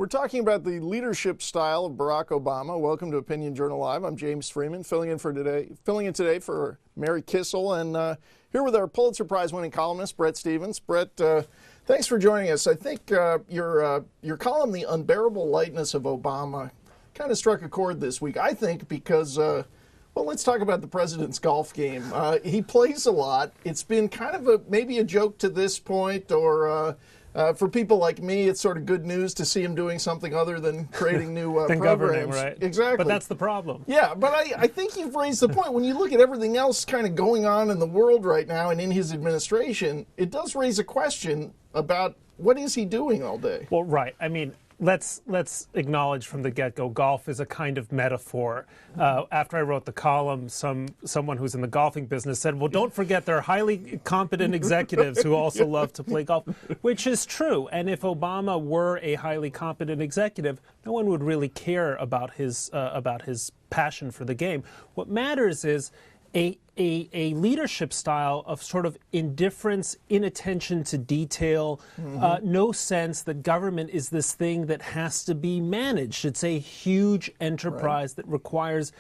We're talking about the leadership style of Barack Obama. Welcome to Opinion Journal Live. I'm James Freeman, filling in today for Mary Kissel, and here with our Pulitzer Prize-winning columnist Bret Stephens. Bret, thanks for joining us. I think your column, "The Unbearable Lightness of Obama," kind of struck a chord this week. I think because, well, let's talk about the president's golf game. He plays a lot. It's been kind of maybe a joke to this point, or for people like me, it's sort of good news to see him doing something other than creating new than programs. Governing, right? Exactly. But that's the problem. Yeah, but I think you've raised the point. When you look at everything else kind of going on in the world right now and in his administration, it does raise a question about what is he doing all day? Well, right. I mean, let's acknowledge from the get-go, golf is a kind of metaphor. After I wrote the column, someone who's in the golfing business said, well, don't forget there are highly competent executives who also love to play golf, which is true. And if Obama were a highly competent executive, no one would really care about his passion for the game. What matters is a leadership style of sort of indifference, inattention to detail, no sense that government is this thing that has to be managed. It's a huge enterprise that requires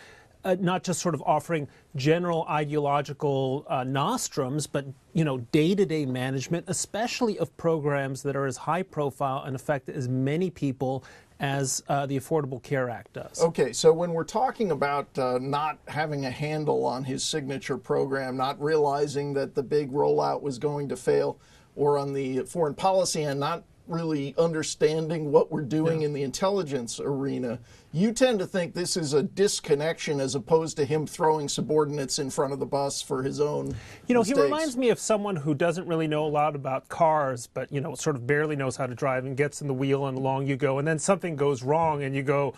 not just sort of offering general ideological nostrums, but, you know, day-to-day management, especially of programs that are as high profile and affect as many people as the Affordable Care Act does. Okay, so when we're talking about not having a handle on his signature program, not realizing that the big rollout was going to fail, or on the foreign policy and not really understanding what we're doing in the intelligence arena, you tend to think this is a disconnection as opposed to him throwing subordinates in front of the bus for his own mistakes. He reminds me of someone who doesn't really know a lot about cars, but, you know, sort of barely knows how to drive and gets in the wheel and along you go, and then something goes wrong and you go,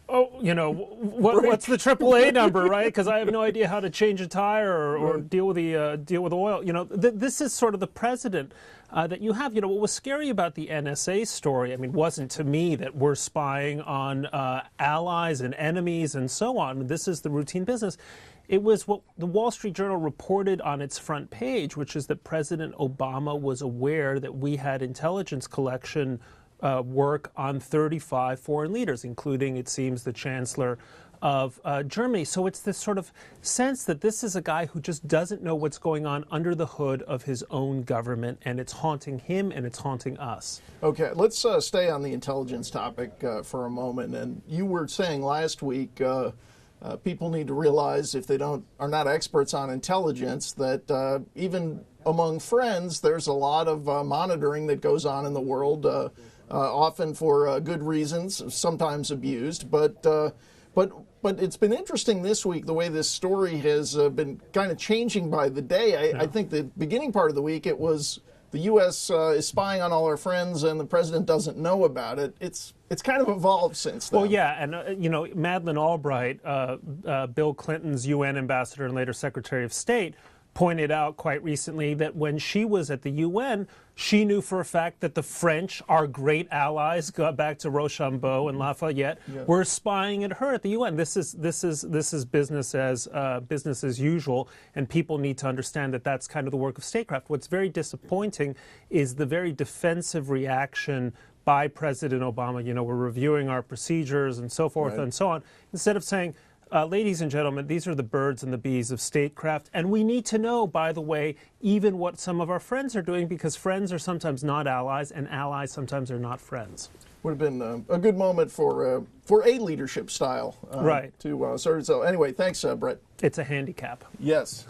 oh, you know, what's the AAA number, right? Because I have no idea how to change a tire or deal with the oil. You know, this is sort of the president that you have. You know, what was scary about the NSA story, I mean, wasn't to me that we're spying on allies and enemies and so on. This is the routine business. It was what the Wall Street Journal reported on its front page, which is that President Obama was aware that we had intelligence collection work on 35 foreign leaders, including, it seems, the Chancellor of Germany. So it's this sort of sense that this is a guy who just doesn't know what's going on under the hood of his own government, and it's haunting him and it's haunting us. Okay, let's stay on the intelligence topic for a moment. And you were saying last week people need to realize, if they are not experts on intelligence, that even among friends, there's a lot of monitoring that goes on in the world. Often for good reasons, sometimes abused, but it's been interesting this week the way this story has been kind of changing by the day. I think the beginning part of the week it was the U.S. Is spying on all our friends and the president doesn't know about it. It's kind of evolved since then. Well, yeah, and you know, Madeleine Albright, Bill Clinton's UN ambassador and later Secretary of State, pointed out quite recently that when she was at the UN, she knew for a fact that the French, our great allies, got back to Rochambeau and Lafayette, were spying at her at the UN. This is business as usual, and people need to understand that that's kind of the work of statecraft. What's very disappointing is the very defensive reaction by President Obama. You know, we're reviewing our procedures and so forth and so on, instead of saying, ladies and gentlemen, these are the birds and the bees of statecraft, and we need to know, by the way, even what some of our friends are doing, because friends are sometimes not allies, and allies sometimes are not friends. Would have been a good moment for a leadership style. Right. To sort of. So anyway, thanks, Bret. It's a handicap. Yes.